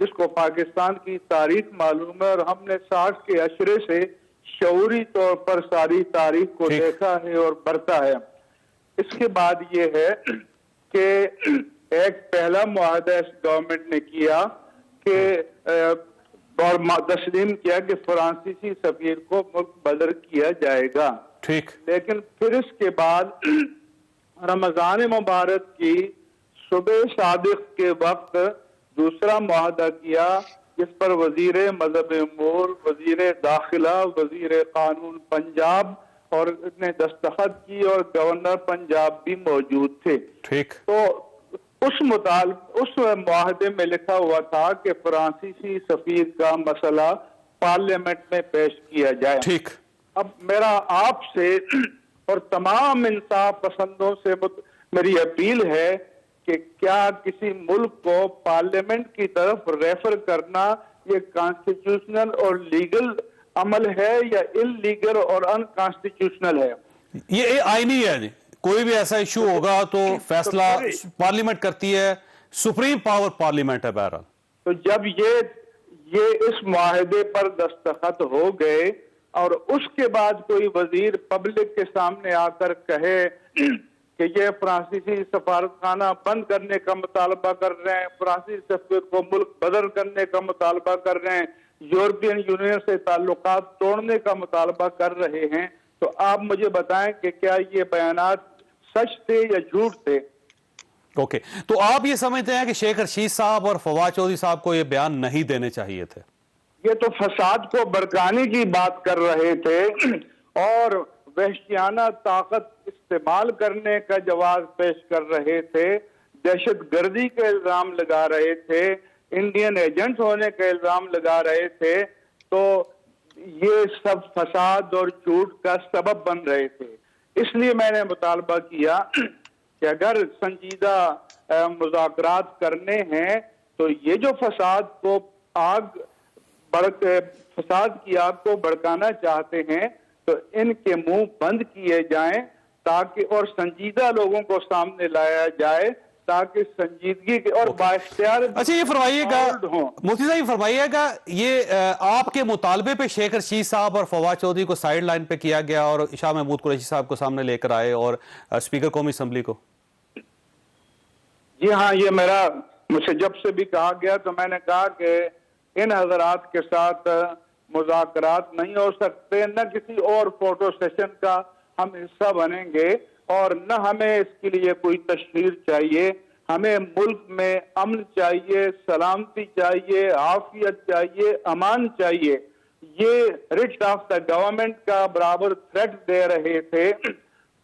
جس کو پاکستان کی تاریخ معلوم ہے اور ہم نے 60 کے عشرے سے شعوری طور پر ساری تاریخ کو دیکھا ہے اور برتا ہے. اس کے بعد یہ ہے کہ ایک پہلا معاہدہ اس گورنمنٹ نے کیا کہ اور تسلیم کیا کہ فرانسیسی سفیر کو ملک بدر کیا جائے گا. ٹھیک. لیکن پھر اس کے بعد رمضان مبارک کی صبح صادق کے وقت دوسرا معاہدہ کیا جس پر وزیر مذہب امور، وزیر داخلہ، وزیر قانون پنجاب اور نے دستخط کی اور گورنر پنجاب بھی موجود تھے. ٹھیک. تو اس معاہدے میں لکھا ہوا تھا کہ فرانسیسی سفیر کا مسئلہ پارلیمنٹ میں پیش کیا جائے. ٹھیک. اب میرا آپ سے اور تمام انصاف پسندوں سے میری اپیل ہے کہ کیا کسی ملک کو پارلیمنٹ کی طرف ریفر کرنا یہ کانسٹیٹیوشنل اور لیگل عمل ہے یا ان لیگل اور ان کانسٹیٹیوشنل ہے؟ یہ آئینی ہے جی. کوئی بھی ایسا ایشو ہوگا تو فیصلہ پارلیمنٹ کرتی ہے، سپریم پاور پارلیمنٹ ہے. بہرحال تو جب یہ اس معاہدے پر دستخط ہو گئے اور اس کے بعد کوئی وزیر پبلک کے سامنے آ کر کہے کہ یہ فرانسیسی سفارت خانہ بند کرنے کا مطالبہ کر رہے ہیں، فرانسیسی سفیر کو ملک بدر کرنے کا مطالبہ کر رہے ہیں، یورپین یونین سے تعلقات توڑنے کا مطالبہ کر رہے ہیں، تو آپ مجھے بتائیں کہ کیا یہ بیانات سچ تھے یا جھوٹ تھے؟ اوکے. تو آپ یہ سمجھتے ہیں کہ شیخ رشید صاحب اور فواد چودھری صاحب کو یہ بیان نہیں دینے چاہیے تھے؟ یہ تو فساد کو بڑھانے کی بات کر رہے تھے اور وحشیانہ طاقت استعمال کرنے کا جواز پیش کر رہے تھے، دہشت گردی کا الزام لگا رہے تھے، انڈین ایجنٹ ہونے کا الزام لگا رہے تھے. تو یہ سب فساد اور جھوٹ کا سبب بن رہے تھے. اس لیے میں نے مطالبہ کیا کہ اگر سنجیدہ مذاکرات کرنے ہیں تو یہ جو فساد کی آگ کو بھڑکانا چاہتے ہیں تو ان کے منہ بند کیے جائیں تاکہ اور سنجیدہ لوگوں کو سامنے لایا جائے تاکہ سنجیدگی کے اور بااختیار. اچھا یہ فرمائیے گا مفتی صاحب، یہ فرمائیے گا یہ آپ کے مطالبے پہ شیخ رشید صاحب اور فواد چودھری کو سائیڈ لائن پہ کیا گیا اور شاہ محمود قریشی صاحب کو سامنے لے کر آئے اور اسپیکر قومی اسمبلی کو؟ جی ہاں، یہ مجھے جب سے بھی کہا گیا تو میں نے کہا کہ ان حضرات کے ساتھ مذاکرات نہیں ہو سکتے، نہ کسی اور فوٹو سیشن کا ہم حصہ بنیں گے اور نہ ہمیں اس کے لیے کوئی تشہیر چاہیے. ہمیں ملک میں امن چاہیے، سلامتی چاہیے، عافیت چاہیے، امان چاہیے. یہ ریٹ آف دا گورنمنٹ کا برابر تھریٹ دے رہے تھے.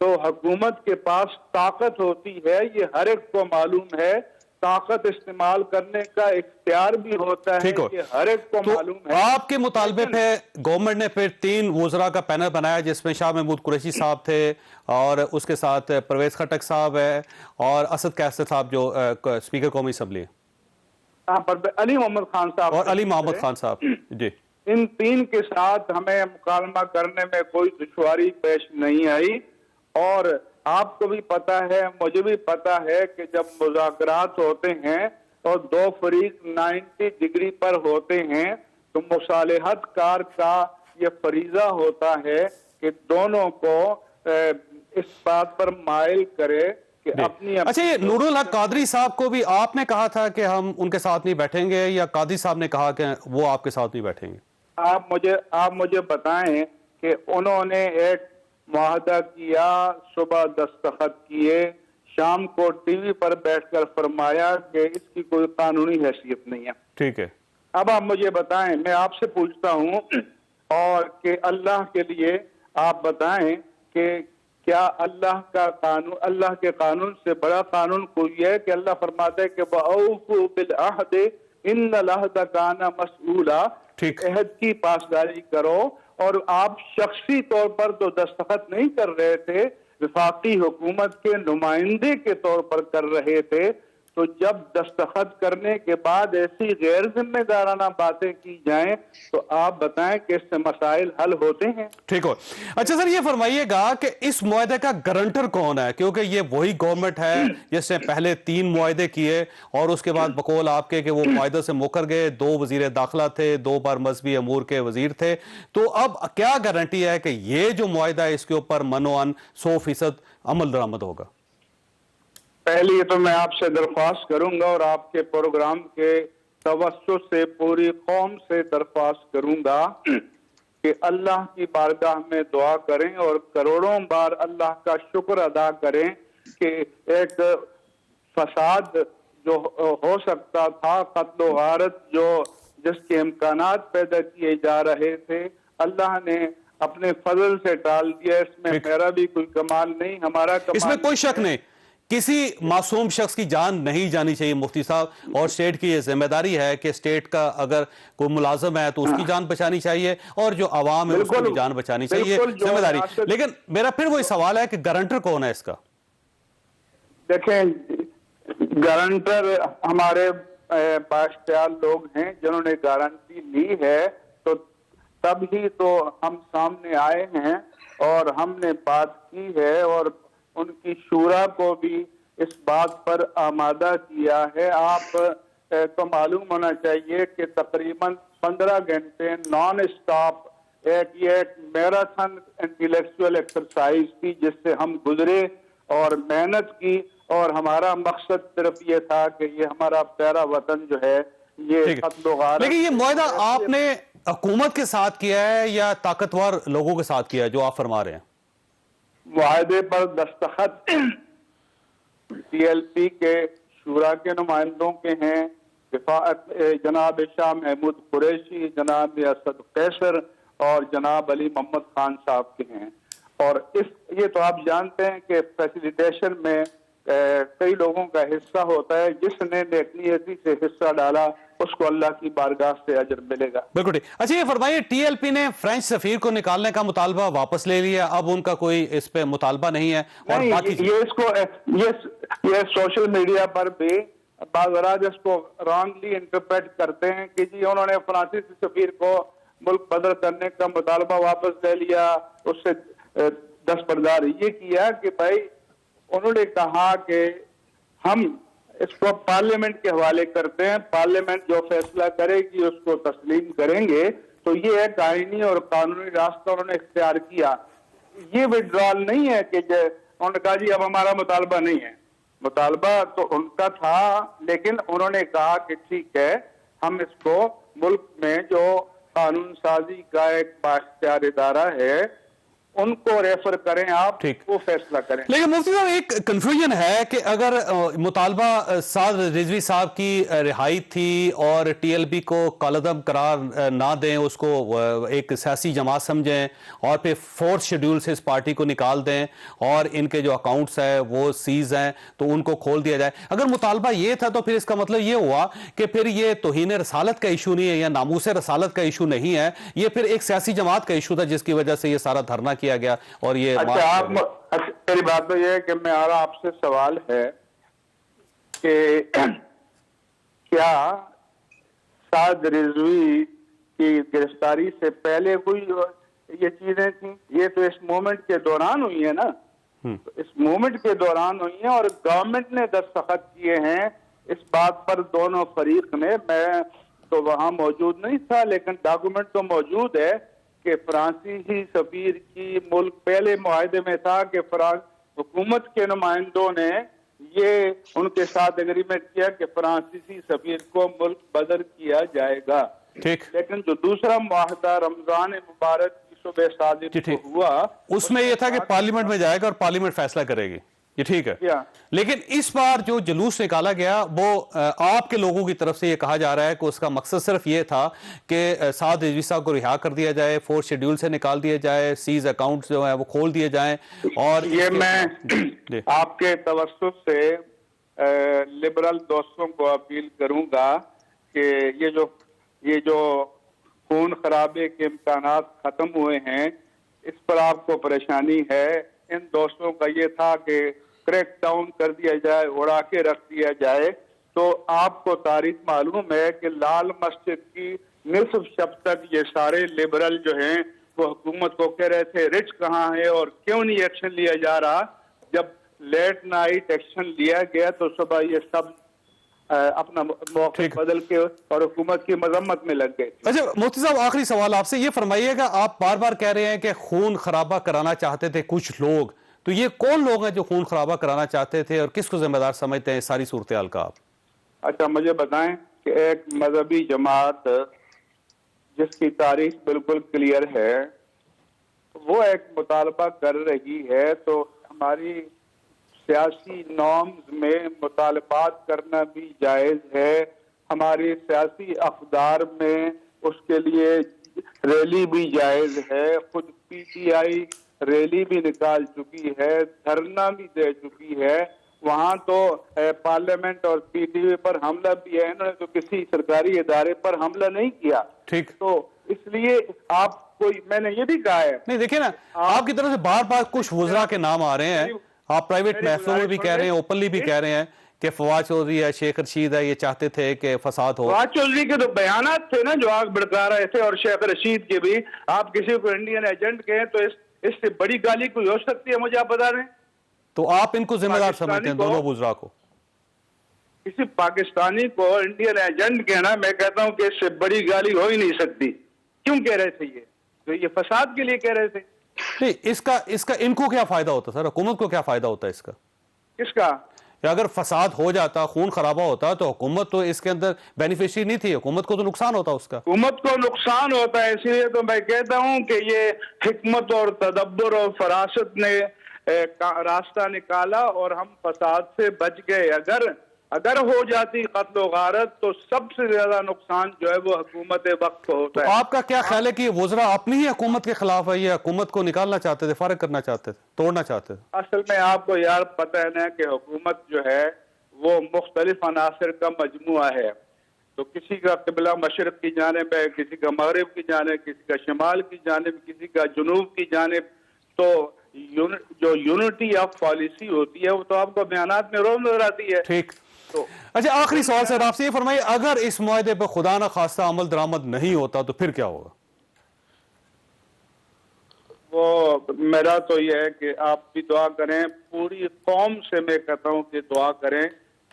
تو حکومت کے پاس طاقت ہوتی ہے، یہ ہر ایک کو معلوم ہے، طاقت استعمال کرنے کا اختیار بھی ہوتا ہے، یہ ہر ایک کو معلوم ہے. آپ کے مطالبے پہ گورنمنٹ نے پھر 3 وزراء کا پینل بنایا جس میں شاہ محمود قریشی صاحب تھے اور اس کے ساتھ پرویز خٹک صاحب ہے اور اسد کیسر صاحب جو اسپیکر قومی اسمبلی ہے، علی محمد خان صاحب اور علی محمد خان صاحب. جی، ان 3 کے ساتھ ہمیں مکالمہ کرنے میں کوئی دشواری پیش نہیں آئی. اور آپ کو بھی پتا ہے، مجھے بھی پتا ہے کہ جب مذاکرات ہوتے ہیں اور 2 فریق 90 ڈگری پر ہوتے ہیں تو مصالحت کار کا یہ فریضہ ہوتا ہے کہ دونوں کو اس بات پر مائل کرے کہ اپنی. اچھا یہ نور الحق قادری صاحب کو بھی آپ نے کہا تھا کہ ہم ان کے ساتھ نہیں بیٹھیں گے یا قادری صاحب نے کہا کہ وہ آپ کے ساتھ نہیں بیٹھیں گے؟ آپ مجھے بتائیں کہ انہوں نے ایک معاہدہ کیا، صبح دستخط کیے، شام کو ٹی وی پر بیٹھ کر فرمایا کہ اس کی کوئی قانونی حیثیت نہیں ہے. ٹھیک ہے. اب آپ مجھے بتائیں، میں آپ سے پوچھتا ہوں اور کہ اللہ کے لیے آپ بتائیں کہ کیا اللہ کے قانون سے بڑا قانون کوئی ہے کہ اللہ فرماتا ہے کہ وَأَوْفُوا بِالْعَهْدِ إِنَّ الْعَهْدَ كَانَ مَسْئُولًا، عہد کی پاسداری کرو. اور آپ شخصی طور پر تو دستخط نہیں کر رہے تھے، وفاقی حکومت کے نمائندے کے طور پر کر رہے تھے. تو جب دستخط کرنے کے بعد ایسی غیر ذمہ دارانہ باتیں کی جائیں تو آپ بتائیں کہ اس سے مسائل حل ہوتے ہیں؟ ٹھیک ہو. اچھا سر، یہ فرمائیے گا کہ اس معاہدے کا گارنٹر کون ہے؟ کیونکہ یہ وہی گورنمنٹ ہے جس نے پہلے 3 معاہدے کیے اور اس کے بعد بقول آپ کے کہ وہ معاہدے سے مکر گئے. 2 وزیر داخلہ تھے، 2 بار مذہبی امور کے وزیر تھے. تو اب کیا گارنٹی ہے کہ یہ جو معاہدہ ہے اس کے اوپر منوعن 100% عمل درآمد ہوگا؟ پہلی تو میں آپ سے درخواست کروں گا اور آپ کے پروگرام کے توسط سے پوری قوم سے درخواست کروں گا کہ اللہ کی بارگاہ میں دعا کریں اور کروڑوں بار اللہ کا شکر ادا کریں کہ ایک فساد جو ہو سکتا تھا، قتل و غارت جس کے امکانات پیدا کیے جا رہے تھے، اللہ نے اپنے فضل سے ٹال دیا. اس میں میرا بھی کوئی کمال نہیں، ہمارا کمال اس میں کوئی شک نہیں. کسی معصوم شخص کی جان نہیں جانی چاہیے مفتی صاحب، اور اسٹیٹ کی یہ ذمہ داری ہے کہ اسٹیٹ کا اگر کوئی ملازم ہے تو اس کی جان بچانی چاہیے اور جو عوام ہے اس کی بھی جان بچانی چاہیے، ذمہ داری. لیکن میرا پھر وہی سوال ہے کہ گارنٹر کون ہے اس کا؟ دیکھیں، گارنٹر ہمارے بااختیار لوگ ہیں جنہوں نے گارنٹی لی ہے، تو تب ہی تو ہم سامنے آئے ہیں اور ہم نے بات کی ہے اور ان کی شورا کو بھی اس بات پر آمادہ کیا ہے. آپ کو معلوم ہونا چاہیے کہ تقریباً 15 گھنٹے نان اسٹاپ ایک میراتھن انٹلیکچوئل ایکسرسائز تھی جس سے ہم گزرے اور محنت کی، اور ہمارا مقصد صرف یہ تھا کہ یہ ہمارا پیارا وطن جو ہے یہ قتل و غارت. لیکن یہ معاہدہ آپ نے حکومت کے ساتھ کیا ہے یا طاقتور لوگوں کے ساتھ کیا ہے جو آپ فرما رہے ہیں؟ معاہدے پر دستخط ٹی ایل پی کے شورا کے نمائندوں کے ہیں، جناب شاہ محمود قریشی، جناب اسد قیصر اور جناب علی محمد خان صاحب کے ہیں. اور یہ تو آپ جانتے ہیں کہ فیسیلیٹیشن میں کئی لوگوں کا حصہ ہوتا ہے. جس نے نیکنیتی سے حصہ ڈالا اس کو اللہ کی بارگاہ سے اجر ملے گا. بالکل ٹھیک. اچھا یہ فرمائیے، ٹی ایل پی نے فرینچ سفیر کو نکالنے کا مطالبہ واپس لے لیا، اب ان کا کوئی اس پہ مطالبہ نہیں ہے؟ اور باقی یہ سوشل میڈیا پر بھی بعض افراد اس کو رانگلی انٹرپریٹ کرتے ہیں کہ جی انہوں نے فرانسیسی سفیر کو ملک بدر کرنے کا مطالبہ واپس لے لیا، اس سے دستبردار یہ کیا کہ بھائی انہوں نے کہا کہ ہم اس کو پارلیمنٹ کے حوالے کرتے ہیں، پارلیمنٹ جو فیصلہ کرے گی اس کو تسلیم کریں گے. تو یہ ایک آئینی اور قانونی راستہ انہوں نے اختیار کیا. یہ وڈرال نہیں ہے کہ انہوں نے کہا جی اب ہمارا مطالبہ نہیں ہے. مطالبہ تو ان کا تھا، لیکن انہوں نے کہا کہ ٹھیک ہے ہم اس کو ملک میں جو قانون سازی کا ایک بااختیار ادارہ ہے ان کو ریفر کریں، آپ وہ فیصلہ کریں. لیکن مفتی صاحب ایک کنفیوژن ہے کہ اگر مطالبہ سعد رضوی صاحب کی رہائی تھی اور ٹی ایل پی کو کالعدم قرار نہ دیں، اس کو ایک سیاسی جماعت سمجھیں اور پھر 4th شیڈول سے اس پارٹی کو نکال دیں اور ان کے جو اکاؤنٹس ہیں وہ سیز ہیں تو ان کو کھول دیا جائے، اگر مطالبہ یہ تھا تو پھر اس کا مطلب یہ ہوا کہ پھر یہ توہین رسالت کا ایشو نہیں ہے یا ناموس رسالت کا ایشو نہیں ہے، یہ پھر ایک سیاسی جماعت کا ایشو تھا جس کی وجہ سے یہ سارا دھرنا کیا گیا. اور یہ میری بات تو یہ ہے کہ میرا آپ سے سوال ہے کہ کیا سعد رضوی کی گرفتاری سے پہلے کوئی یہ چیزیں تھیں؟ یہ تو اس مومنٹ کے دوران ہوئی ہے نا، اس مومنٹ کے دوران ہوئی ہیں اور گورنمنٹ نے دستخط کیے ہیں اس بات پر دونوں فریق نے. میں تو وہاں موجود نہیں تھا لیکن ڈاکومنٹ تو موجود ہے کہ فرانسیسی سفیر کی ملک پہلے معاہدے میں تھا کہ حکومت کے نمائندوں نے یہ ان کے ساتھ اگریمنٹ کیا کہ فرانسیسی سفیر کو ملک بدر کیا جائے گا. لیکن جو دوسرا معاہدہ رمضان مبارک کی صبح صادق کو ہوا اس میں یہ تھا کہ پارلیمنٹ میں جائے گا اور پارلیمنٹ فیصلہ کرے گی. یہ ٹھیک ہے، لیکن اس بار جو جلوس نکالا گیا وہ آپ کے لوگوں کی طرف سے یہ کہا جا رہا ہے کہ اس کا مقصد صرف یہ تھا کہ سعد رضوی صاحب کو رہا کر دیا جائے، 4th شیڈول سے نکال دیا جائے، سیز اکاؤنٹس جو ہیں وہ کھول دیے جائیں. اور یہ میں آپ کے توسط سے لبرل دوستوں کو اپیل کروں گا کہ یہ جو خون خرابے کے امکانات ختم ہوئے ہیں اس پر آپ کو پریشانی ہے. ان دوستوں کا یہ تھا کہ کریک ڈاؤن کر دیا جائے, اڑا کے رکھ دیا جائے. تو آپ کو تاریخ معلوم ہے کہ لال مسجد کی نصف شب تک یہ سارے لبرل جو ہیں وہ حکومت کو کہہ رہے تھے رچ کہاں ہے اور کیوں نہیں ایکشن لیا جا رہا. جب لیٹ نائٹ ایکشن لیا گیا تو صبح یہ سب اپنا موقع بدل کے اور حکومت کی مذمت میں لگ گئے. اچھا مفتی صاحب, آخری سوال آپ سے, یہ فرمائیے گا آپ بار بار کہہ رہے ہیں کہ خون خرابہ کرانا چاہتے تھے کچھ لوگ, تو یہ کون لوگ ہیں جو خون خرابہ کرانا چاہتے تھے اور کس کو ذمہ دار سمجھتے ہیں اس ساری صورتحال کا آپ؟ اچھا مجھے بتائیں کہ ایک مذہبی جماعت جس کی تاریخ بالکل کلیئر ہے وہ ایک مطالبہ کر رہی ہے, تو ہماری سیاسی نارمز میں مطالبات کرنا بھی جائز ہے. ہماری سیاسی اقدار میں اس کے لیے ریلی بھی جائز ہے. خود پی ٹی آئی ریلی بھی نکال چکی ہے, دھرنا بھی دے چکی ہے. وہاں تو پارلیمنٹ اور پی ٹی وی پر حملہ بھی ہے, انہوں نے تو کسی سرکاری ادارے پر حملہ نہیں کیا. ٹھیک, تو اس لیے آپ کوئی, میں نے یہ بھی کہا ہے, نہیں دیکھیں نا, آپ کی طرف سے بار بار کچھ وزراء کے نام آ رہے ہیں, آپ پرائیویٹ محفلوں میں بھی کہہ رہے ہیں, اوپنلی بھی کہہ رہے ہیں کہ فواد چودھری ہے, شیخ رشید ہے, یہ چاہتے تھے کہ فساد ہو. فواد چودھری کے تو بیانات تھے نا جو آگ بھڑکا رہے تھے, اور شیخ رشید کے بھی. آپ کسی کو انڈین ایجنٹ کہیں تو اس سے بڑی گالی کوئی ہو سکتی ہے, مجھے آپ بتا دیں. تو آپ ان کو ذمہ دار سمجھتے ہیں دونوں وزراء کو؟ کسی پاکستانی کو انڈین ایجنٹ کہنا, میں کہتا ہوں کہ اس سے بڑی گالی ہو ہی نہیں سکتی. کیوں کہہ رہے تھے یہ فساد کے لیے کہہ رہے تھے. نہیں, اس کا ان کو کیا فائدہ ہوتا سر, حکومت کو کیا فائدہ ہوتا ہے اس کا؟ کس کا؟ اگر فساد ہو جاتا, خون خرابہ ہوتا, تو حکومت تو اس کے اندر بینیفیشری نہیں تھی, حکومت کو تو نقصان ہوتا اس کا. حکومت کو نقصان ہوتا ہے, اسی لیے تو میں کہتا ہوں کہ یہ حکمت اور تدبر اور فراست نے راستہ نکالا اور ہم فساد سے بچ گئے. اگر ہو جاتی قتل و غارت تو سب سے زیادہ نقصان جو ہے وہ حکومت وقت کو ہوتا ہے. آپ کا کیا خیال ہے کہ یہ وزراء اپنی ہی حکومت کے خلاف ہے, یہ حکومت کو نکالنا چاہتے تھے, فارغ کرنا چاہتے تھے, توڑنا چاہتے تھے؟ اصل میں آپ کو یار پتہ ہے نا کہ حکومت جو ہے وہ مختلف عناصر کا مجموعہ ہے. تو کسی کا قبلہ مشرق کی جانب ہے, کسی کا مغرب کی جانب, کسی کا شمال کی جانب, کسی کا جنوب کی جانب. تو جو یونٹی آف پالیسی ہوتی ہے وہ تو آپ کو بیانات میں روز نظر آتی ہے. ٹھیک. اچھا آخری سوال سر آپ سے یہ فرمائیے, اگر اس معاہدے پہ خدا نہ خواستہ عمل درآمد نہیں ہوتا تو پھر کیا ہوگا؟ وہ میرا تو یہ ہے کہ آپ بھی دعا کریں, پوری قوم سے میں کہتا ہوں کہ دعا کریں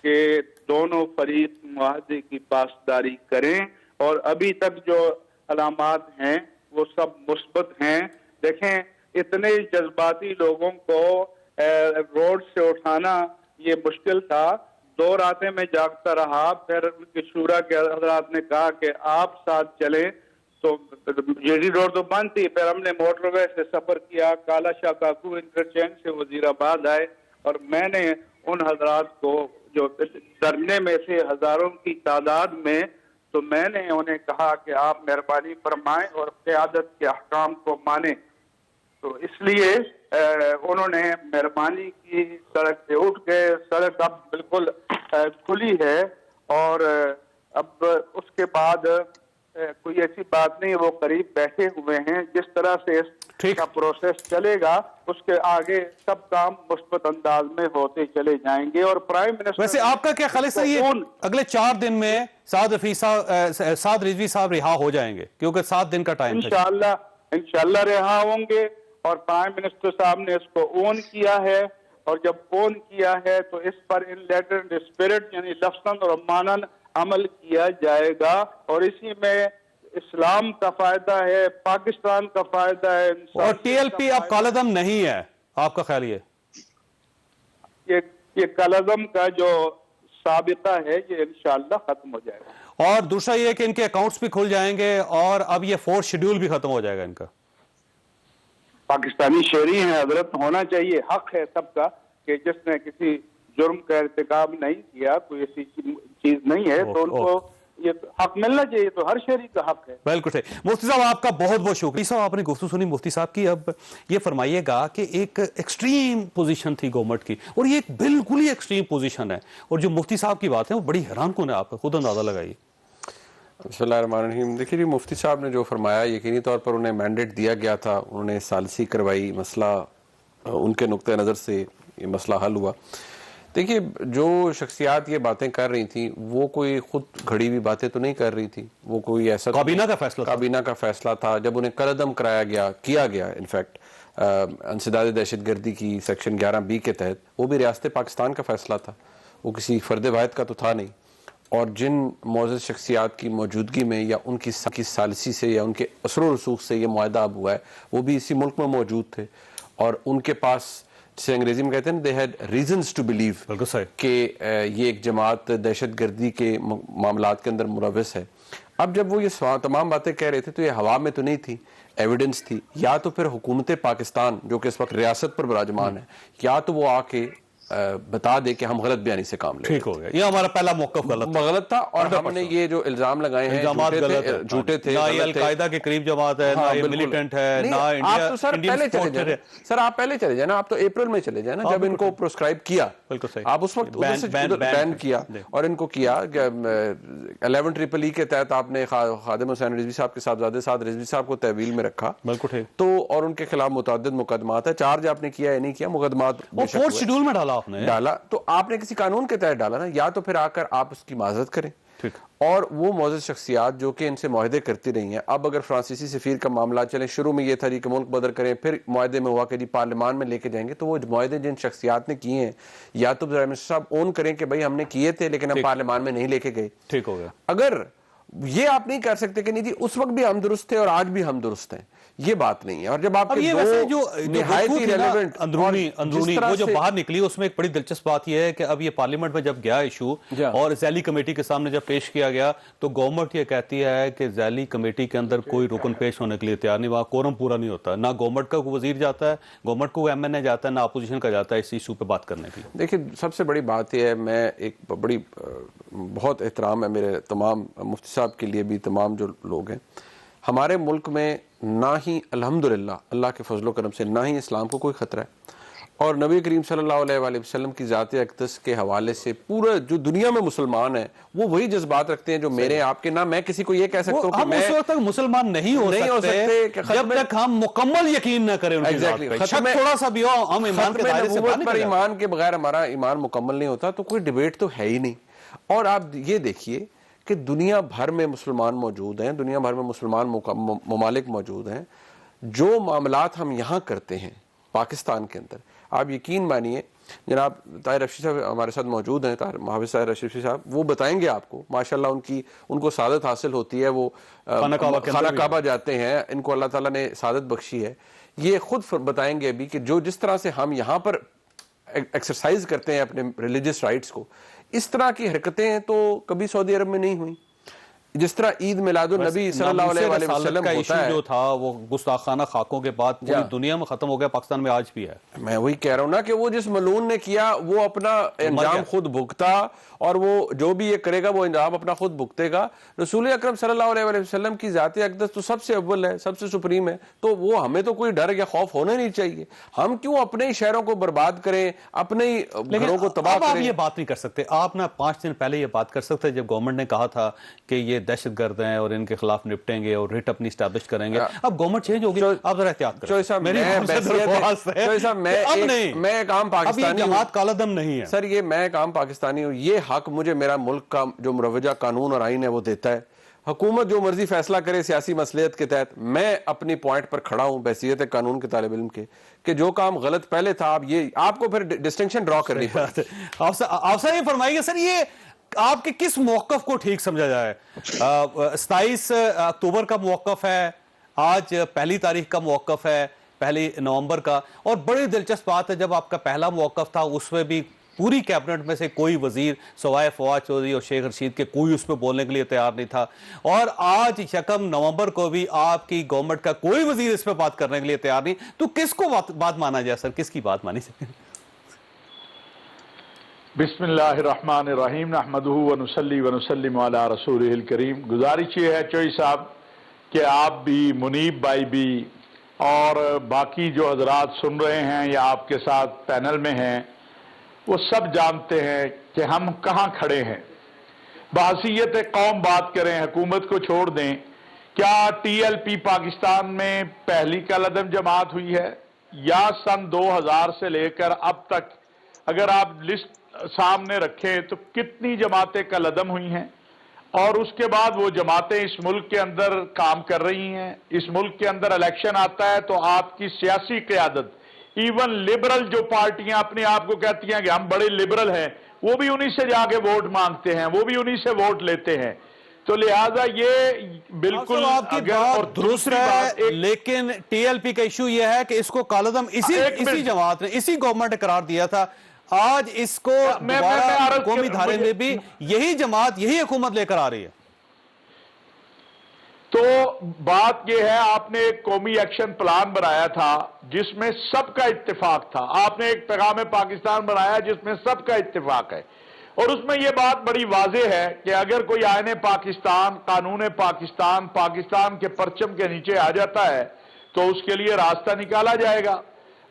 کہ دونوں فریق معاہدے کی پاسداری کریں. اور ابھی تک جو علامات ہیں وہ سب مثبت ہیں. دیکھیں اتنے جذباتی لوگوں کو روڈ سے اٹھانا یہ مشکل تھا. 2 راتیں میں جاگتا رہا, پھر ان کے شورا کے حضرات نے کہا کہ آپ ساتھ چلیں, تو جیڈی روڈ تو بند تھی. پھر ہم نے موٹر وے سے سفر کیا, کالا شاہ کاکو انٹرچینج سے وزیر آباد آئے, اور میں نے ان حضرات کو جو دھرنے میں سے ہزاروں کی تعداد میں, تو میں نے انہیں کہا کہ آپ مہربانی فرمائیں اور قیادت کے احکام کو مانیں. تو اس لیے انہوں نے مہربانی کی, سڑک سے اٹھ گئے. سڑک اب بالکل کھلی ہے, اور اب اس کے بعد کوئی ایسی بات نہیں, وہ قریب بیٹھے ہوئے ہیں. جس طرح سے اس کا پروسیس چلے گا اس کے آگے سب کام مثبت انداز میں ہوتے چلے جائیں گے. اور پرائم منسٹر, ویسے آپ کا کیا خیال ہے سر, یہ اگلے 4 دن میں سعد رضوی صاحب رہا ہو جائیں گے؟ کیونکہ 7 دن کا ٹائم ہے. انشاءاللہ رہا ہوں گے. اور پرائم منسٹر صاحب نے اس کو اون کیا ہے, اور جب اون کیا ہے تو اس پر ان لیٹر اینڈ اسپرٹ یعنی لفظاً اور مانن عمل کیا جائے گا. اور اسی میں اسلام کا فائدہ ہے, پاکستان کا فائدہ ہے. اور ٹی ایل پی اب کالعدم نہیں ہے, آپ کا خیال یہ کالعدم کا جو سابقہ ہے یہ انشاءاللہ ختم ہو جائے گا. اور دوسرا یہ کہ ان کے اکاؤنٹس بھی کھل جائیں گے, اور اب یہ 4th شیڈول بھی ختم ہو جائے گا ان کا. پاکستانی شہری ہیں حضرت, ہونا چاہیے, حق ہے سب کا کہ جس نے کسی جرم کا ارتکاب نہیں کیا, کوئی ایسی چیز نہیں ہے, تو ان کو یہ حق ملنا چاہیے. تو ہر شہری کا حق ہے. بالکل صحیح. مفتی صاحب آپ کا بہت بہت شکریہ. صاحب آپ نے گفتگو سنی مفتی صاحب کی. اب یہ فرمائیے گا کہ ایک ایکسٹریم پوزیشن تھی گورنمنٹ کی, اور یہ ایک بالکل ہی ایکسٹریم پوزیشن ہے, اور جو مفتی صاحب کی بات ہے وہ بڑی حیران کن ہے. آپ خود اندازہ لگائیے. بسم اللہ الرحمن الرحیم. دیکھیے جی, مفتی صاحب نے جو فرمایا یقینی طور پر انہیں مینڈیٹ دیا گیا تھا, انہوں نے ثالثی کروائی. مسئلہ ان کے نقطہ نظر سے یہ مسئلہ حل ہوا. دیکھیے جو شخصیات یہ باتیں کر رہی تھیں وہ کوئی خود گھڑی ہوئی باتیں تو نہیں کر رہی تھی, وہ کوئی ایسا کابینہ کا فیصلہ تھا. کابینہ کا فیصلہ تھا. جب انہیں قلعدم کیا گیا انفیکٹ انسداد دہشت گردی کی سیکشن 11B کے تحت, وہ بھی ریاست پاکستان کا فیصلہ تھا, وہ کسی فرد واحد کا تو تھا نہیں. اور جن معزز شخصیات کی موجودگی میں یا ان کی ثالثی سے یا ان کے اثر و رسوخ سے یہ معاہدہ اب ہوا ہے, وہ بھی اسی ملک میں موجود تھے, اور ان کے پاس جسے انگریزی میں کہتے ہیں they had reasons to believe کہ یہ ایک جماعت دہشت گردی کے معاملات کے اندر ملوث ہے. اب جب وہ یہ تمام باتیں کہہ رہے تھے تو یہ ہوا میں تو نہیں تھی, ایویڈنس تھی. یا تو پھر حکومت پاکستان جو کہ اس وقت ریاست پر براجمان ہے, یا تو وہ آ کے بتا دے کہ ہم غلط بیانی سے کام لے. ٹھیک ہو گیا, یہ ہمارا پہلا موقف غلط تھا. اور ہم نے یہ جو الزام لگائے ہیں جھوٹے تھے, نہ یہ القاعدہ کے قریب جماعت ہے, نہ یہ ملیٹنٹ ہے, نہ آپ تو سر پہلے چلے جائیں, سر آپ پہلے چلے جائیں نا, آپ تو اپریل میں چلے جائیں نا, جب ان کو پروسکرائب کیا, آپ اس وقت بین کیا اور ان کو کیا 11EEE کے تحت آپ نے خادم حسین رضوی صاحب کے صاحبزادے سعد رضوی صاحب کو تحویل میں رکھا. تو اور ان کے خلاف متعدد مقدمات ہے, چارج آپ نے کیا یا نہیں کیا, مقدمات فورتھ شیڈول میں ڈالا تو آپ نے کسی قانون کے تحت ڈالا نا, یا تو پھر آ کر آپ اس کی معذرت کریں. اور وہ معزز شخصیات جو کہ ان سے معاہدے کرتی رہی ہیں, اب اگر فرانسیسی سفیر کا معاملہ چلیں, شروع میں یہ تھا جی کہ ملک بدر کریں, پھر معاہدے میں ہوا کہ جی پارلیمان میں لے کے جائیں گے, تو وہ معاہدے جن شخصیات نے کیے ہیں یا تو پرائم منسٹر صاحب اون کریں کہ بھائی ہم نے کیے تھے لیکن ہم پارلیمان میں نہیں لے کے گئے. ٹھیک ہو گیا. اگر یہ آپ نہیں کر سکتے کہ نہیں جی اس وقت بھی ہم درست تھے اور آج بھی ہم درست ہیں, یہ بات نہیں ہے. اور جب آپ اندرونی وہ جو باہر نکلی, اس میں ایک بڑی دلچسپ بات یہ ہے کہ اب یہ پارلیمنٹ میں جب گیا ایشو اور ذیلی کمیٹی کے سامنے جب پیش کیا گیا, تو گورنمنٹ یہ کہتی ہے کہ ذیلی کمیٹی کے اندر کوئی رکن پیش ہونے کے لیے تیار نہیں, وہاں کورم پورا نہیں ہوتا, نہ گورنمنٹ کا کوئی وزیر جاتا ہے, گورنمنٹ کو MNA جاتا ہے, نہ اپوزیشن کا جاتا ہے اس ایشو پہ بات کرنے کی. دیکھیں سب سے بڑی بات یہ ہے, میں ایک بڑی بہت احترام ہے میرے تمام مفتی صاحب کے لیے بھی, تمام جو لوگ ہیں ہمارے ملک میں, نہ ہی الحمدللہ اللہ کے فضل و کرم سے نہ ہی اسلام کو کوئی خطرہ ہے, اور نبی کریم صلی اللہ علیہ وآلہ وسلم کی ذات اقدس کے حوالے سے پورا جو دنیا میں مسلمان ہیں وہ وہی جذبات رکھتے ہیں جو میرے آپ کے. نہ میں کسی کو یہ کہہ سکتا ہوں کہ ہم اس وقت تک مسلمان نہیں ہو سکتے جب تک ہم مکمل یقین نہ کریں ان کی ذات پہ, شک تھوڑا سا بھی ہو ہم ایمان کے دائرے سے باہر نہیں. پر ایمان کے بغیر ہمارا ایمان مکمل نہیں ہوتا, تو کوئی ڈیبیٹ تو ہے ہی نہیں. اور آپ یہ دیکھیے کہ دنیا بھر میں مسلمان موجود ہیں, دنیا بھر میں مسلمان ممالک موجود ہیں, جو معاملات ہم یہاں کرتے ہیں پاکستان کے اندر, آپ یقین مانیے جناب طاہر افشی صاحب ہمارے ساتھ موجود ہیں, محافظ طاہر افشی صاحب, وہ بتائیں گے آپ کو ماشاءاللہ ان کو سعادت حاصل ہوتی ہے, وہ خانہ کعبہ جاتے ہیں, ان کو اللہ تعالیٰ نے سعادت بخشی ہے. یہ خود بتائیں گے ابھی کہ جس طرح سے ہم یہاں پر ایکسرسائز کرتے ہیں اپنے ریلیجس رائٹس کو, اس طرح کی حرکتیں تو کبھی سعودی عرب میں نہیں ہوئیں. جس طرح عید میلاد النبی صلی اللہ علیہ وسلم کا ایشو جو تھا وہ گستاخانہ خاکوں کے بعد پوری دنیا میں ختم ہو گیا, پاکستان میں آج بھی ہے. میں وہی کہہ رہا ہوں نا کہ وہ جس ملعون نے کیا وہ اپنا انجام خود بھگتا, اور وہ جو بھی یہ کرے گا وہ انجام اپنا خود بھگتے گا. رسول اکرم صلی اللہ علیہ وسلم کی ذات اقدس تو سب سے اول ہے, سب سے سپریم ہے, تو وہ ہمیں تو کوئی ڈر یا خوف ہونا نہیں چاہیے. ہم کیوں اپنے ہی شہروں کو برباد کریں, اپنے ہی گھروں کو تباہ کریں. آپ یہ بات نہیں کر سکتے, آپ نا 5 دن پہلے یہ بات کر سکتے جب گورنمنٹ نے کہا تھا کہ یہ دہشت گرد ہیں اور ان کے خلاف نپٹیں گے اور ریٹ اپنی اسٹیبلش کریں گے. اب گورنمنٹ چینج ہوگی, آپ ذرا احتیاط کریں. میں ایک عام پاکستانی ہوں, جماعت کالعدم نہیں ہے سر, یہ میں ایک عام پاکستانی ہوں, یہ حق مجھے میرا ملک کا جو مروجہ قانون اور آئین ہے وہ دیتا ہے. حکومت جو مرضی فیصلہ کرے سیاسی مصلحت کے تحت, میں اپنی پوائنٹ پر کھڑا ہوں بحیثیت قانون کے طالب علم کے, کہ جو کام غلط پہلے تھا آپ کو پھر ڈسٹنکشن ڈرا کرنی پڑے. آپ سر یہ فرمائیے سر, یہ آپ کے کس موقف کو ٹھیک سمجھا جائے؟ 27 اکتوبر کا موقف ہے, آج 1 تاریخ کا موقف ہے, 1 نومبر کا, اور بڑی دلچسپ بات ہے جب آپ کا پہلا موقف تھا اس میں بھی پوری کیبنٹ میں سے کوئی وزیر سوائے فواد چودھری اور شیخ رشید کے کوئی اس پہ بولنے کے لیے تیار نہیں تھا, اور آج 1 نومبر کو بھی آپ کی گورنمنٹ کا کوئی وزیر اس پہ بات کرنے کے لیے تیار نہیں. تو کس کو بات مانا جائے سر, کس کی بات مانی سکتے ہیں؟ بسم اللہ الرحمن الرحیم, نحمدہ ونصلی ونسلم علی رسولہ الکریم. گزارش یہ ہے چوئی صاحب کہ آپ بھی, منیب بھائی بھی, اور باقی جو حضرات سن رہے ہیں یا آپ کے ساتھ پینل میں ہیں, وہ سب جانتے ہیں کہ ہم کہاں کھڑے ہیں. بحیثیت قوم بات کریں, حکومت کو چھوڑ دیں. کیا TLP پاکستان میں پہلی کالعدم جماعت ہوئی ہے, یا سن 2000 سے لے کر اب تک اگر آپ لسٹ سامنے رکھیں تو کتنی جماعتیں کالعدم ہوئی ہیں، اور اس کے بعد وہ جماعتیں اس ملک کے اندر کام کر رہی ہیں. اس ملک کے اندر الیکشن آتا ہے تو آپ کی سیاسی قیادت، ایون لبرل جو پارٹیاں اپنے آپ کو کہتی ہیں کہ ہم بڑے لبرل ہیں، وہ بھی انہی سے جا کے ووٹ مانگتے ہیں، وہ بھی انہی سے ووٹ لیتے ہیں. تو لہٰذا یہ بالکل آپ کی بات درست ہے، لیکن ٹی ایل پی کا ایشو یہ ہے کہ اس کو کالعدم اسی جماعت نے، اسی گورنمنٹ نے قرار دیا تھا. آج اس کو دوبارہ قومی دھارے میں بھی یہی جماعت، یہی حکومت لے کر آ رہی ہے. تو بات یہ ہے، آپ نے ایک قومی ایکشن پلان بنایا تھا جس میں سب کا اتفاق تھا. آپ نے ایک پیغام پاکستان بنایا جس میں سب کا اتفاق ہے، اور اس میں یہ بات بڑی واضح ہے کہ اگر کوئی آئین پاکستان، قانون پاکستان، پاکستان کے پرچم کے نیچے آ جاتا ہے تو اس کے لیے راستہ نکالا جائے گا،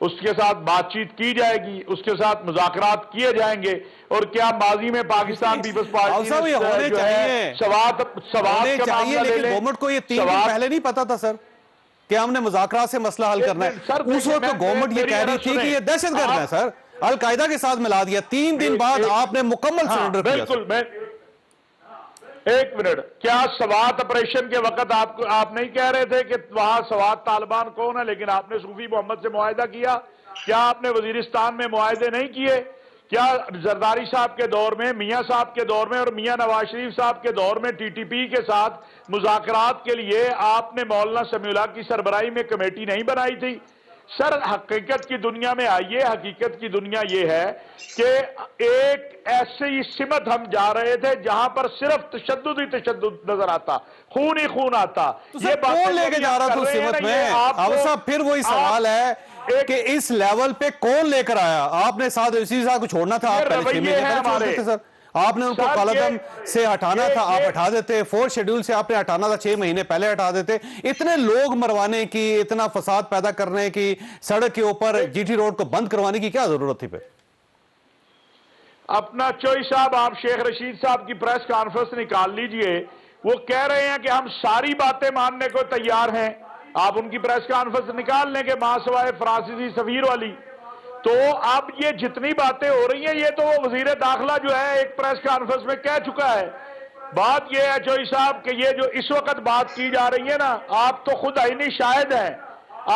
اس کے ساتھ بات چیت کی جائے گی، اس کے ساتھ مذاکرات کیے جائیں گے. اور کیا ماضی میں پاکستان پیپلز پارٹی ہونے چاہیے، سوات کا معاملہ لے لیں. گورنمنٹ کو یہ 3 دن پہلے نہیں پتا تھا سر کہ ہم نے مذاکرات سے مسئلہ حل کرنا ہے. اس وقت تو گورنمنٹ یہ کہہ رہی تھی کہ یہ دہشت گرد ہے سر، القاعدہ کے ساتھ ملا دیا. 3 دن بعد آپ نے مکمل سرنڈر کیا. بالکل. ایک منٹ، کیا سوات آپریشن کے وقت آپ نہیں کہہ رہے تھے کہ وہاں سوات طالبان کون ہے، لیکن آپ نے صوفی محمد سے معاہدہ کیا؟ کیا آپ نے وزیرستان میں معاہدے نہیں کیے؟ کیا زرداری صاحب کے دور میں، میاں صاحب کے دور میں اور میاں نواز شریف صاحب کے دور میں ٹی ٹی پی کے ساتھ مذاکرات کے لیے آپ نے مولانا سمیع اللہ کی سربراہی میں کمیٹی نہیں بنائی تھی؟ سر حقیقت کی دنیا میں آئیے. حقیقت کی دنیا یہ ہے کہ ایک ایسی سمت ہم جا رہے تھے جہاں پر صرف تشدد ہی تشدد نظر آتا، خون ہی خون آتا. یہ کون لے کے جا رہا تھا اس سمت میں؟ اب صاحب پھر وہی سوال ہے کہ اس لیول پہ کون لے کر آیا؟ آپ نے ساتھ اسی صاحب کو چھوڑنا تھا، آپ پہلے سر آپ نے ان کو کالعدم سے ہٹانا تھا، آپ ہٹا دیتے. 4 شیڈول سے آپ نے ہٹانا تھا، 6 مہینے پہلے ہٹا دیتے. اتنے لوگ مروانے کی، اتنا فساد پیدا کرنے کی، سڑک کے اوپر جی ٹی روڈ کو بند کروانے کی کیا ضرورت تھی پھر؟ اپنا چوئی صاحب، آپ شیخ رشید صاحب کی پریس کانفرنس نکال لیجئے. وہ کہہ رہے ہیں کہ ہم ساری باتیں ماننے کو تیار ہیں. آپ ان کی پریس کانفرنس نکال لیں کہ ماں سوائے فرانسیسی سفیر والی. تو اب یہ جتنی باتیں ہو رہی ہیں، یہ تو وزیر داخلہ جو ہے ایک پریس کانفرنس میں کہہ چکا ہے. بات یہ ہے چوئی صاحب کہ یہ جو اس وقت بات کی جا رہی ہے نا، آپ تو خود عینی شاہد ہیں،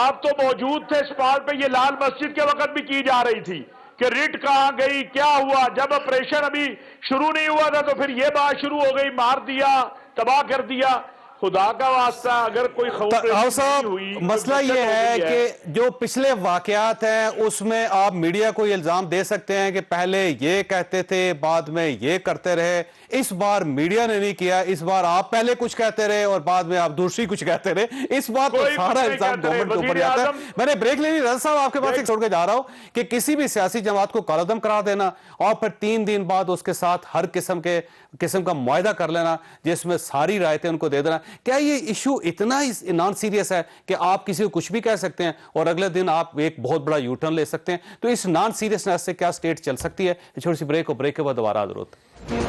آپ تو موجود تھے اسپاٹ پہ. یہ لال مسجد کے وقت بھی کی جا رہی تھی کہ ریٹ کہاں گئی، کیا ہوا. جب آپریشن ابھی شروع نہیں ہوا تھا تو پھر یہ بات شروع ہو گئی، مار دیا، تباہ کر دیا. خدا کا واسطہ اگر کوئی صاحب مسئلہ یہ ہے کہ جو پچھلے واقعات ہیں اس میں آپ میڈیا کو یہ الزام دے سکتے ہیں کہ پہلے یہ کہتے تھے، بعد میں یہ کرتے رہے. اس بار میڈیا نے نہیں کیا، اس بار آپ پہلے کچھ کہتے رہے اور بعد میں آپ دوسری کچھ کہتے رہے. اس بار تو سارا الزام گورنمنٹ کے اوپر جاتا ہے. میں نے بریک لینی، رضا صاحب آپ کے پاس ایک چھوڑ کے جا رہا ہوں کہ کسی بھی سیاسی جماعت کو کالعدم قرار دینا اور پھر 3 دن بعد اس کے ساتھ ہر قسم کا معاہدہ کر لینا جس میں ساری رائتیں ان کو دے دینا، کیا یہ ایشو اتنا ہی نان سیریس ہے کہ آپ کسی کو کچھ بھی کہہ سکتے ہیں اور اگلے دن آپ ایک بہت بڑا یو ٹرن لے سکتے ہیں؟ تو اس نان سیریسنس سے کیا سٹیٹ چل سکتی ہے؟ چھوٹی سی بریک، اور بریک کے بعد دوبارہ حاضر ہوتے ہیں.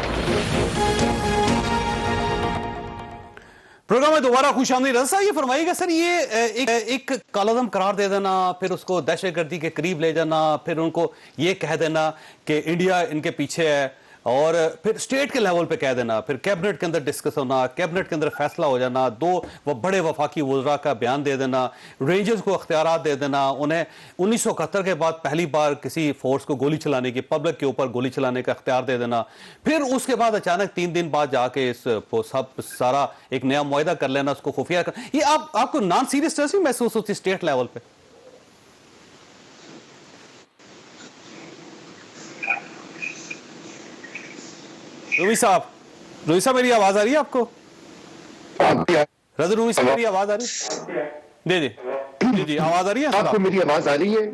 پروگرام میں دوبارہ خوش آمدید. رضا صاحب یہ فرمائیے گا سر، یہ ایک کالعدم قرار دے دینا، پھر اس کو دہشت گردی کے قریب لے جانا، پھر ان کو یہ کہہ دینا کہ انڈیا ان کے پیچھے ہے، اور پھر اسٹیٹ کے لیول پہ کہہ دینا، پھر کیبنٹ کے اندر ڈسکس ہونا، کیبنٹ کے اندر فیصلہ ہو جانا، 2 بڑے وفاقی وزراء کا بیان دے دینا، رینجرز کو اختیارات دے دینا، انہیں 1971 کے بعد پہلی بار کسی فورس کو گولی چلانے کی، پبلک کے اوپر گولی چلانے کا اختیار دے دینا، پھر اس کے بعد اچانک 3 دن بعد جا کے اس سب سارا ایک نیا معاہدہ کر لینا، اس کو خفیہ کر. یہ آپ کو نان سیریسنس نہیں محسوس ہوتی اسٹیٹ لیول پہ؟ رومی صاحب میری آواز آ رہی ہے آپ کو؟ رضا رومی صاحب میری آواز آ رہی ہے؟ جی آواز آ رہی ہے آپ کو؟ میری آواز آ رہی ہے؟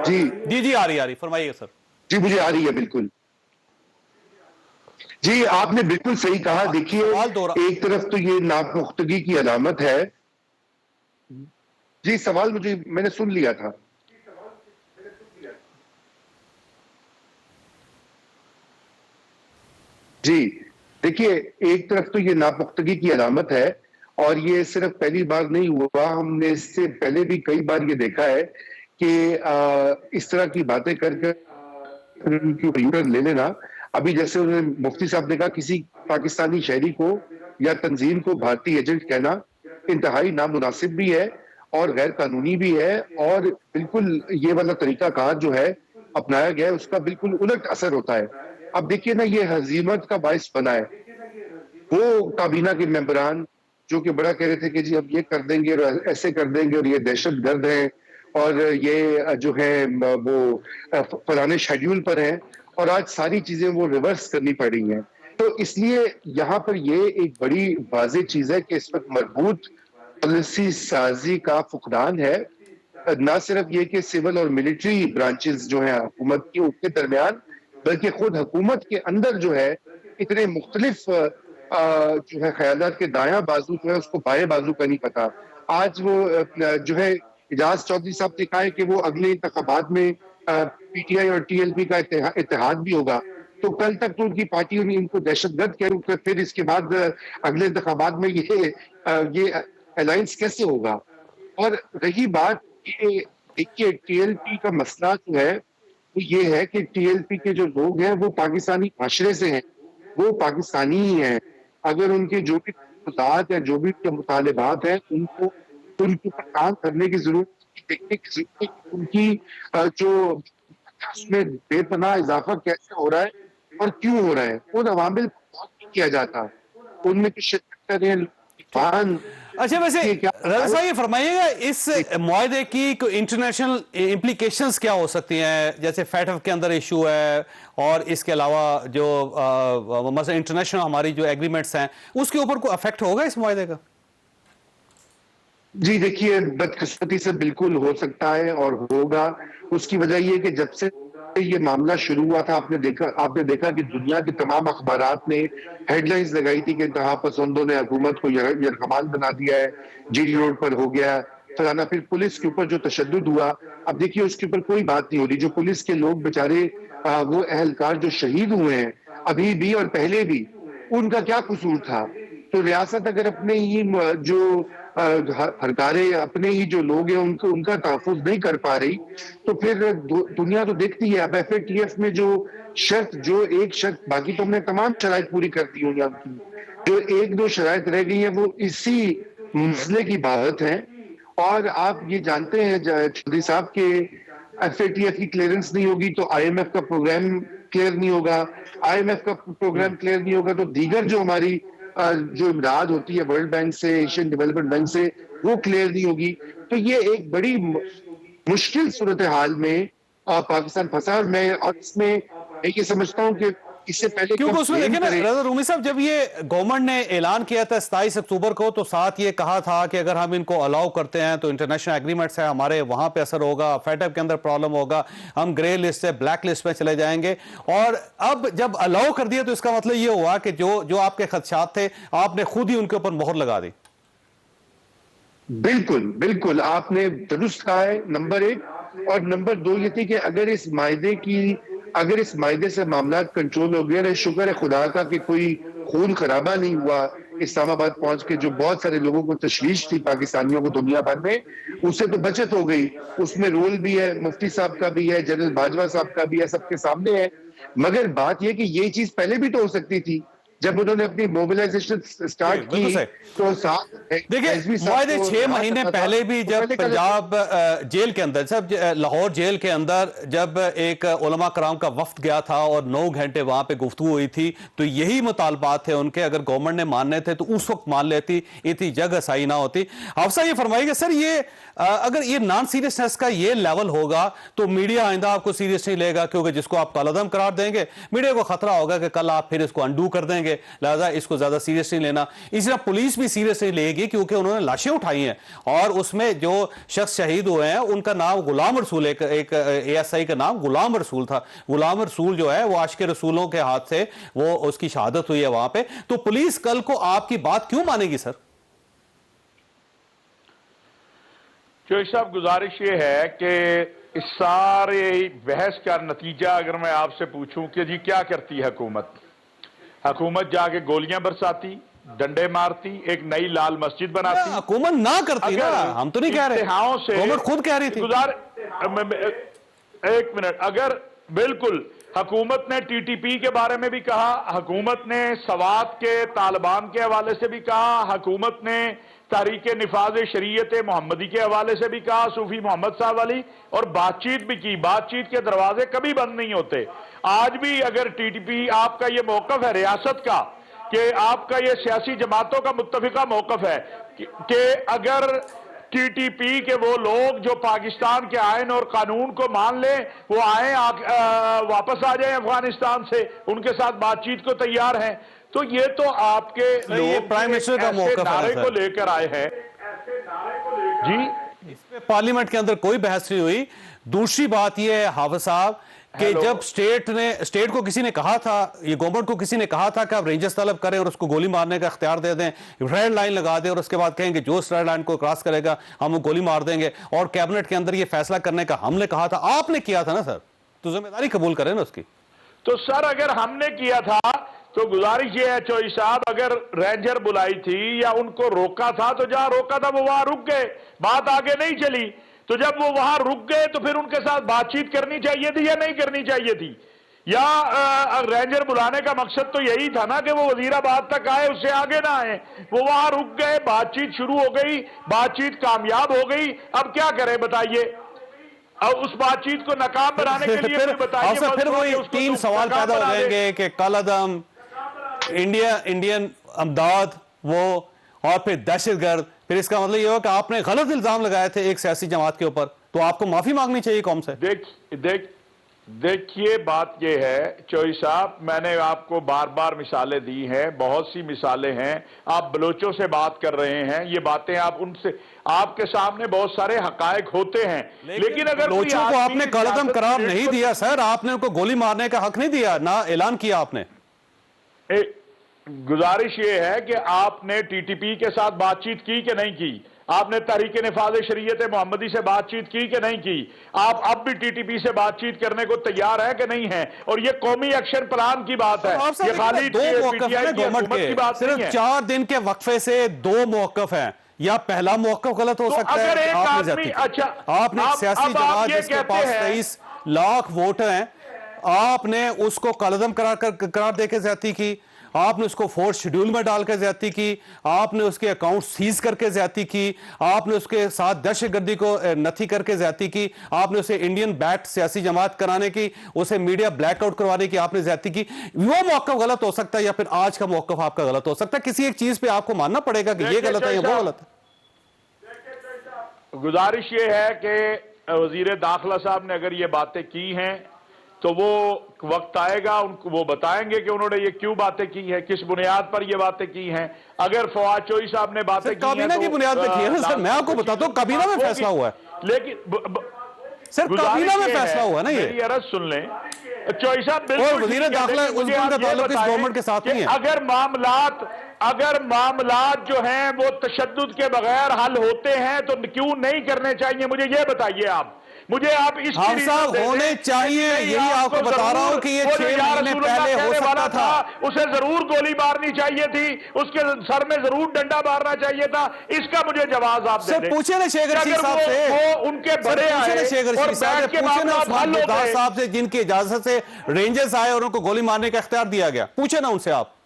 جی آ رہی فرمائیے سر. جی مجھے آ رہی ہے بالکل. جی آپ نے بالکل صحیح کہا. دیکھیے ایک طرف تو یہ ناپختگی کی علامت ہے. جی سوال میں نے سن لیا تھا. جی دیکھیے ایک طرف تو یہ ناپختگی کی علامت ہے، اور یہ صرف پہلی بار نہیں ہوا. ہم نے اس سے پہلے بھی کئی بار یہ دیکھا ہے کہ اس طرح کی باتیں کر لے لینا. ابھی جیسے انہوں نے مفتی صاحب نے کہا کسی پاکستانی شہری کو یا تنظیم کو بھارتی ایجنٹ کہنا انتہائی نامناسب بھی ہے اور غیر قانونی بھی ہے, اور بالکل یہ والا طریقہ کار جو ہے اپنایا گیا ہے اس کا بالکل الٹ اثر ہوتا ہے. اب دیکھیے نا, یہ ہزیمت کا باعث بنا ہے. وہ کابینہ کے ممبران جو کہ بڑا کہہ رہے تھے کہ جی اب یہ کر دیں گے اور ایسے کر دیں گے اور یہ دہشت گرد ہیں اور یہ جو ہے وہ فلانے شیڈیول پر ہیں, اور آج ساری چیزیں وہ ریورس کرنی پڑ رہی ہیں. تو اس لیے یہاں پر یہ ایک بڑی واضح چیز ہے کہ اس وقت مربوط پالیسی سازی کا فقدان ہے. نہ صرف یہ کہ سول اور ملٹری برانچز جو ہیں حکومت کے ان کے درمیان, بلکہ خود حکومت کے اندر جو ہے اتنے مختلف جو ہے خیالات کے دایاں بازو جو ہے اس کو بائیں بازو کا نہیں پتا. آج وہ جو ہے اجاز چودھری صاحب نے کہا ہے کہ وہ اگلے انتخابات میں پی ٹی آئی اور ٹی ایل پی کا اتحاد بھی ہوگا, تو کل تک تو ان کی پارٹیوں نے ان کو دہشت گرد کہہ, پھر اس کے بعد اگلے انتخابات میں یہ الائنس کیسے ہوگا. اور رہی بات دیکھیے ٹی ایل پی کا مسئلہ جو ہے وہ یہ ہے کہ ٹی ایل پی کے جو لوگ ہیں وہ پاکستانی معاشرے سے ہیں, وہ پاکستانی ہی ہیں. اگر ان کے جو بھی مطالبات ہیں, جو بھی مطالبات ہیں, ان کو ان کے اوپر کام کرنے کی ضرورت, دیکھنے کی ضرورت ہے کہ ان کی جو اس میں بے پناہ اضافہ کیسے ہو رہا ہے اور کیوں ہو رہا ہے. ان عوامل کو نہیں کیا جاتا, ان میں جو شرکت کر رہے ہیں. اچھا ویسے رضا صاحب یہ فرمائیے گا اس معاہدے کی کوئی انٹرنیشنل امپلیکیشنز کیا ہو سکتی ہیں, جیسے فیٹف کے اندر ایشو ہے اور اس کے علاوہ جو مثلا انٹرنیشنل ہماری جو ایگریمنٹس ہیں اس کے اوپر کوئی افیکٹ ہوگا اس معاہدے کا؟ جی دیکھیے بدقسمتی سے بالکل ہو سکتا ہے اور ہوگا. اس کی وجہ یہ کہ جب سے یہ معاملہ شروع ہوا تھا آپ نے دیکھا کہ دنیا کے تمام اخبارات نے ہیڈ لائنز لگائی تھی کہ انتہا پسندوں نے حکومت کو یرغمال بنا دیا ہے, جی ڈی روڈ پر ہو گیا فلانا. پھر پولیس کے اوپر جو تشدد ہوا, اب دیکھیے اس کے اوپر کوئی بات نہیں ہو رہی. جو پولیس کے لوگ بیچارے وہ اہلکار جو شہید ہوئے ہیں ابھی بھی اور پہلے بھی, ان کا کیا قصور تھا؟ تو ریاست اگر اپنے ہی جو ہرکارے اپنے ہی جو لوگ ہیں ان کا تحفظ نہیں کر پا رہی, تو پھر دنیا تو دیکھتی ہے. اب ایف اے ٹی ایف میں جو ایک شرط, باقی تو ہم نے تمام شرائط پوری کر دی ہوئی ان کی, جو ایک دو شرائط رہ گئی ہیں وہ اسی مسئلے کی بات ہے. اور آپ یہ جانتے ہیں چودھری صاحب کہ ایف اے ٹی ایف کی کلیئرنس نہیں ہوگی تو آئی ایم ایف کا پروگرام کلیئر نہیں ہوگا, آئی ایم ایف کا پروگرام کلیئر نہیں ہوگا تو دیگر جو ہماری جو امداد ہوتی ہے ورلڈ بینک سے, ایشین ڈیولپمنٹ بینک سے, وہ کلیئر نہیں ہوگی. تو یہ ایک بڑی مشکل صورتحال میں پاکستان پھنسا. اور اس میں یہ سمجھتا ہوں کہ اس سے پہلے کیونکہ اس میں دیکھیں نا رضا رومی صاحب, جب یہ گورنمنٹ نے اعلان کیا تھا 27 اکتوبر کو, تو ساتھ یہ کہا تھا کہ اگر ہم ان کو الاؤ کرتے ہیں تو انٹرنیشنل ایگریمنٹس ہے ہمارے وہاں پہ اثر ہوگا, فیٹف کے اندر پرابلم ہوگا, ہم گرے لسٹ سے بلیک لسٹ میں چلے جائیں گے. اور اب جب الاؤ کر دیا تو اس کا مطلب یہ ہوا کہ جو آپ کے خدشات تھے آپ نے خود ہی ان کے اوپر مہر لگا دی. بالکل آپ نے درست کہا ہے. نمبر ایک, اور نمبر دو یہ تھی کہ اگر اس معاہدے سے معاملات کنٹرول ہو گئے, شکر ہے خدا کا کہ کوئی خون خرابہ نہیں ہوا اسلام آباد پہنچ کے, جو بہت سارے لوگوں کو تشویش تھی پاکستانیوں کو دنیا بھر میں, اس سے تو بچت ہو گئی. اس میں رول بھی ہے مفتی صاحب کا بھی ہے, جنرل باجوہ صاحب کا بھی ہے, سب کے سامنے ہے. مگر بات یہ کہ یہ چیز پہلے بھی تو ہو سکتی تھی جب انہوں نے اپنی موبلائزیشن سٹارٹ کی. تو دیکھیں معاہدے 6 مہینے پہلے بھی جب پنجاب جیل کے اندر, لاہور جیل کے اندر جب ایک علماء کرام کا وفد گیا تھا اور 9 گھنٹے وہاں پہ گفتگو ہوئی تھی, تو یہی مطالبات تھے ان کے. اگر گورنمنٹ نے ماننے تھے تو اس وقت مان لیتی, اتنی جگ ہسائی نہ ہوتی. حافظ یہ فرمائیے گا سر, یہ اگر یہ نان سیریسنس کا یہ لیول ہوگا تو میڈیا آئندہ آپ کو سیریس نہیں لے گا, کیونکہ جس کو آپ کالعدم قرار دیں گے میڈیا کو خطرہ ہوگا کہ کل آپ پھر اس کو انڈو کر دیں گے, لہذا اس کو زیادہ سیریس نہیں لینا. اسی طرح پولیس بھی سیریس نہیں لے گی کیونکہ انہوں نے لاشیں اٹھائی ہیں, اور اس میں جو شخص شہید ہوئے ہیں ان کا نام غلام رسول, ایک اے ایس آئی کا نام غلام رسول تھا. غلام رسول جو ہے وہ عاشق رسولوں کے ہاتھ سے وہ اس کی شہادت ہوئی ہے وہاں پہ. تو پولیس کل کو آپ کی بات کیوں مانے گی سر؟ چودھری صاحب گزارش یہ ہے کہ اس سارے بحث کا نتیجہ اگر میں آپ سے پوچھوں کہ جی کیا کرتی ہے حکومت جا کے گولیاں برساتی, ڈنڈے مارتی, ایک نئی لال مسجد بناتی. حکومت نہ کرتی نا, ہم تو نہیں کہہ رہے, حکومت خود کہہ رہی تھی. ایک منٹ, اگر بالکل حکومت نے ٹی ٹی پی کے بارے میں بھی کہا, حکومت نے سوات کے طالبان کے حوالے سے بھی کہا, حکومت نے تحریک نفاذ شریعت محمدی کے حوالے سے بھی کہا, صوفی محمد صاحب والی, اور بات چیت بھی کی. بات چیت کے دروازے کبھی بند نہیں ہوتے. آج بھی اگر ٹی ٹی پی, آپ کا یہ موقف ہے ریاست کا, کہ آپ کا یہ سیاسی جماعتوں کا متفقہ موقف ہے کہ اگر ٹی ٹی پی کے وہ لوگ جو پاکستان کے آئین اور قانون کو مان لیں, وہ آئیں واپس آ جائیں افغانستان سے, ان کے ساتھ بات چیت کو تیار ہیں, تو یہ تو آپ کے لوگ پرائم منسٹر کا ایسے موقف نعرے ہے کو لے کر آئے ہیں. جی, اس پہ پارلیمنٹ کے اندر کوئی بحث نہیں ہوئی. دوسری بات یہ ہے حافظ صاحب کہ جب اسٹیٹ کو کسی نے کہا تھا, یہ گورنمنٹ کو کسی نے کہا تھا کہ آپ رینجرز طلب کریں اور اس کو گولی مارنے کا اختیار دے دیں, ریڈ لائن لگا دیں, اور اس کے بعد کہیں کہ جو اس ریڈ لائن کو کراس کرے گا ہم وہ گولی مار دیں گے, اور کیبنٹ کے اندر یہ فیصلہ کرنے کا ہم نے کہا تھا, آپ نے کیا تھا نا سر, تو ذمہ داری قبول کریں نا اس کی. تو سر اگر ہم نے کیا تھا تو گزارش یہ ہے چوئی صاحب, اگر رینجر بلائی تھی یا ان کو روکا تھا تو جہاں روکا تھا وہ وہاں رک گئے, بات آگے نہیں چلی. تو جب وہ وہاں رک گئے تو پھر ان کے ساتھ بات چیت کرنی چاہیے تھی یا نہیں کرنی چاہیے تھی؟ یا رینجر بلانے کا مقصد تو یہی تھا نا کہ وہ وزیر آباد تک آئے, اس سے آگے نہ آئے. وہ وہاں رک گئے, بات چیت شروع ہو گئی, بات چیت کامیاب ہو گئی. اب کیا کریں بتائیے؟ اب اس بات چیت کو ناکام بنانے کے لیے پھر وہی 3 سوال پیدا ہو جائیں گے کہ کل عدم, انڈین امداد وہ, اور پھر دہشت گرد. پھر اس کا مطلب یہ ہو کہ آپ نے غلط الزام لگائے تھے ایک سیاسی جماعت کے اوپر, تو آپ کو معافی مانگنی چاہیے قوم سے. دیکھیے بات یہ ہے چوئی صاحب, میں نے آپ کو بار بار مثالیں دی ہیں, بہت سی مثالیں ہیں. آپ بلوچوں سے بات کر رہے ہیں, یہ باتیں آپ ان سے, آپ کے سامنے بہت سارے حقائق ہوتے ہیں, لیکن اگر بلوچوں کو آپ نے کالعدم قرار نہیں دیا سر, آپ نے ان کو گولی مارنے کا حق نہیں دیا, نہ اعلان کیا آپ نے. گزارش یہ ہے کہ آپ نے ٹی ٹی پی کے ساتھ بات چیت کی کہ نہیں کی؟ آپ نے تحریک نفاذ شریعت محمدی سے بات چیت کی کہ نہیں کی؟ آپ اب بھی ٹی ٹی پی سے بات چیت کرنے کو تیار ہے کہ نہیں ہے؟ اور یہ قومی ایکشن پلان کی بات ہے, یہ خالی دو موقف ہیں گورنمنٹ کے, صرف 4 دن کے وقفے سے 2 موقف ہیں. یا پہلا موقف غلط ہو سکتا ہے, آپ نے سیاسی جماعت جس کے پاس 23 لاکھ ووٹ ہیں, آپ نے اس کو کالعدم قرار دے کے زیادتی کی, آپ نے اس کو فورس شیڈیول میں ڈال کے زیادتی کی, آپ نے اس کے اکاؤنٹ سیز کر کے زیادتی کی, آپ نے اس کے ساتھ دہشت گردی کو نتھی کر کے زیادتی کی, آپ نے اسے انڈین بیکڈ سیاسی جماعت کرانے کی, اسے میڈیا بلیک آؤٹ کروانے کی آپ نے زیادتی کی. وہ موقف غلط ہو سکتا ہے, یا پھر آج کا موقف آپ کا غلط ہو سکتا ہے. کسی ایک چیز پہ آپ کو ماننا پڑے گا کہ یہ غلط ہے یا وہ غلط ہے. گزارش یہ ہے کہ وزیر داخلہ صاحب نے اگر یہ باتیں کی ہیں تو وہ وقت آئے گا, ان کو وہ بتائیں گے کہ انہوں نے یہ کیوں باتیں کی ہیں, کس بنیاد پر یہ باتیں کی ہیں. اگر فواد چوئی صاحب نے باتیں کی ہیں کابینہ کی بنیاد پہ کی ہے نا سر, میں آپ کو بتاتا ہوں کابینہ میں فیصلہ ہوا ہے. لیکن سر کابینہ میں فیصلہ ہوا ہے نا, یہ میری عرض سن لیں چوئی صاحب, بالکل وزیر داخلہ اس کا تعلق اس گورنمنٹ کے ساتھ نہیں ہے. اگر معاملات جو ہیں وہ تشدد کے بغیر حل ہوتے ہیں تو کیوں نہیں کرنے چاہیے؟ مجھے یہ بتائیے آپ, مجھے آپ اس کی صاحب ہونے چاہیے, یہی آپ کو بتا رہا ہوں کہ یہ 6 مہینے پہلے ہو سکتا تھا. اسے ضرور گولی مارنی چاہیے تھی, اس کے سر میں ضرور ڈنڈا مارنا چاہیے تھا. اس کا مجھے جواز آپ دے دیں. پوچھیں نا شیخ رشید صاحب سے, وہ ان کے بڑے آئے اور بیٹھ کے معاملات حل ہو گئے. صاحب سے جن کی اجازت سے رینجرز آئے اور ان کو گولی مارنے کا اختیار دیا گیا, پوچھیں نا ان سے آپ.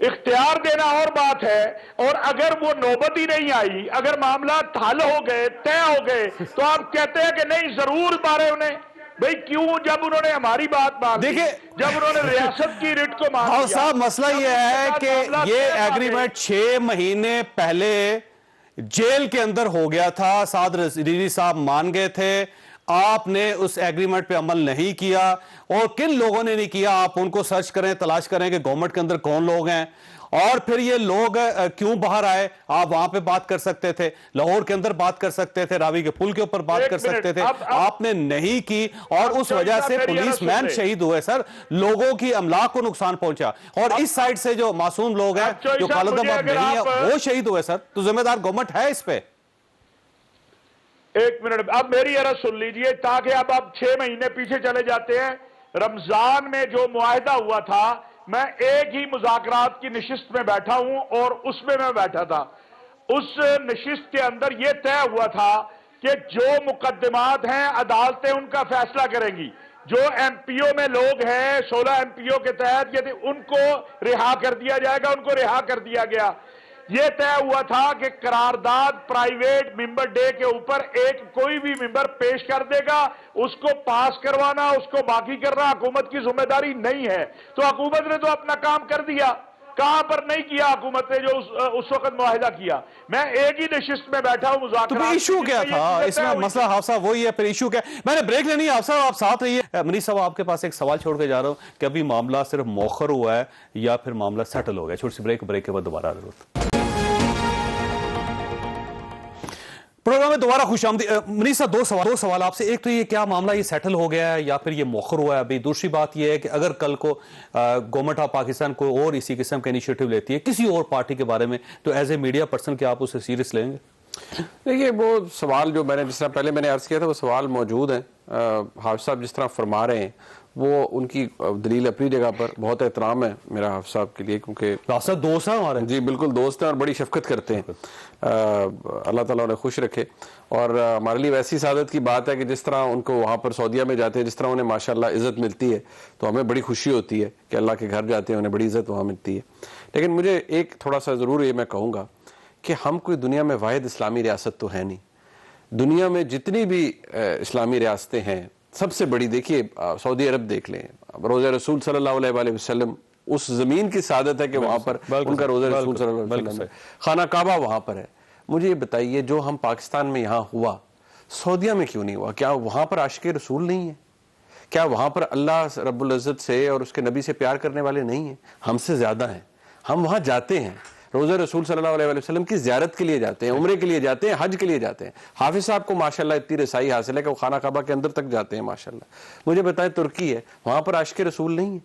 اختیار دینا اور بات ہے, اور اگر وہ نوبت ہی نہیں آئی, اگر معاملات حل ہو گئے, طے ہو گئے, تو آپ کہتے ہیں کہ نہیں ضرور مارے انہیں. بھئی کیوں؟ جب انہوں نے ہماری بات مان لی, جب انہوں نے ریاست کی ریٹ کو مان لیا. صاحب مسئلہ یہ ہے کہ یہ ایگریمنٹ 6 مہینے پہلے جیل کے اندر ہو گیا تھا, سعد رضوی صاحب مان گئے تھے, آپ نے اس ایگریمنٹ پہ عمل نہیں کیا. اور کن لوگوں نے نہیں کیا, آپ ان کو سرچ کریں, تلاش کریں کہ گورنمنٹ کے اندر کون لوگ ہیں, اور پھر یہ لوگ کیوں باہر آئے. آپ وہاں پہ بات کر سکتے تھے, لاہور کے اندر بات کر سکتے تھے, راوی کے پل کے اوپر بات کر سکتے تھے, آپ نے نہیں کی, اور اس وجہ سے پولیس مین شہید ہوئے سر, لوگوں کی املاک کو نقصان پہنچا, اور اس سائڈ سے جو معصوم لوگ ہیں جو کالعدم اب نہیں ہے وہ شہید ہوئے سر. تو ذمہ دار گورنمنٹ ہے اس پہ. ایک منٹ, اب میری عرض سن لیجئے تاکہ اب آپ 6 مہینے پیچھے چلے جاتے ہیں. رمضان میں جو معاہدہ ہوا تھا, میں ایک ہی مذاکرات کی نشست میں بیٹھا ہوں اور اس میں بیٹھا تھا. اس نشست کے اندر یہ طے ہوا تھا کہ جو مقدمات ہیں عدالتیں ان کا فیصلہ کریں گی. جو ایم پی او میں لوگ ہیں 16 ایم پی او کے تحت یدی ان کو رہا کر دیا جائے گا, ان کو رہا کر دیا گیا. یہ طے ہوا تھا کہ قرارداد پرائیویٹ ممبر ڈے کے اوپر ایک کوئی بھی ممبر پیش کر دے گا, اس کو پاس کروانا, اس کو باقی کرنا حکومت کی ذمہ داری نہیں ہے. تو حکومت نے تو اپنا کام کر دیا, کہاں پر نہیں کیا حکومت نے جو اس وقت معاہدہ کیا. میں ایک ہی نشست میں بیٹھا ہوں مذاکرات. تو ایشو کیا تھا اس میں؟ مسئلہ حافظہ وہی ہے, پھر ایشو کیا؟ میں نے بریک لینی ہے آپ صاحب, آپ ساتھ رہیے. منیش صاحب آپ کے پاس ایک سوال چھوڑ کے جا رہا ہوں کہ ابھی معاملہ صرف مؤخر ہوا ہے یا پھر معاملہ سیٹل ہو گیا. چھوٹی سی بریک کے بعد دوبارہ ضرورت. پروگرام میں دوبارہ خوش آمدید. منیش صاحب دو سوال آپ سے. ایک تو یہ کیا معاملہ یہ سیٹل ہو گیا ہے یا پھر یہ مؤخر ہوا ہے ابھی؟ دوسری بات یہ ہے کہ اگر کل کو گورنمنٹ آف پاکستان کوئی اور اسی قسم کا انیشیٹو لیتی ہے کسی اور پارٹی کے بارے میں, تو ایز اے میڈیا پرسن کیا آپ اسے سیریس لیں گے؟ دیکھیے وہ سوال جو میں نے جس طرح پہلے میں نے عرض کیا تھا وہ سوال موجود ہیں. حافظ صاحب جس طرح فرما رہے ہیں وہ ان کی دلیل اپنی جگہ پر, بہت احترام ہے میرا حافظ صاحب کے لیے کیونکہ حافظ دوست ہیں ہمارے. جی بالکل دوست ہیں اور بڑی شفقت کرتے ہیں. اللہ تعالیٰ انہیں خوش رکھے. اور ہمارے لیے ویسی سعادت کی بات ہے کہ جس طرح ان کو وہاں پر سعودیہ میں جاتے ہیں جس طرح انہیں ماشاءاللہ عزت ملتی ہے تو ہمیں بڑی خوشی ہوتی ہے کہ اللہ کے گھر جاتے ہیں انہیں بڑی عزت وہاں ملتی ہے. لیکن مجھے ایک تھوڑا سا ضرور یہ میں کہوں گا کہ ہم کوئی دنیا میں واحد اسلامی ریاست تو ہے نہیں. دنیا میں جتنی بھی اسلامی ریاستیں ہیں سب سے بڑی دیکھیے سعودی عرب دیکھ لیں, روزہ رسول صلی اللہ علیہ وآلہ وسلم اس زمین کی سعادت ہے کہ وہاں پر ان کا روزہ رسول صلی اللہ علیہ وسلم ہے. خانہ کعبہ وہاں پر ہے. مجھے یہ بتائیے جو ہم پاکستان میں یہاں ہوا سعودیہ میں کیوں نہیں ہوا؟ کیا وہاں پر عاشق رسول نہیں ہیں؟ کیا وہاں پر اللہ رب العزت سے اور اس کے نبی سے پیار کرنے والے نہیں ہیں؟ ہم سے زیادہ ہیں. ہم وہاں جاتے ہیں, روزہ رسول صلی اللہ علیہ وسلم کی زیارت کے لیے جاتے ہیں, عمرے کے لیے جاتے ہیں, حج کے لیے جاتے ہیں. حافظ صاحب کو ماشاءاللہ اتنی رسائی حاصل ہے کہ وہ خانہ کعبہ کے اندر تک جاتے ہیں ماشاءاللہ. مجھے بتائیں ترکی ہے وہاں پر عاشق رسول نہیں ہے.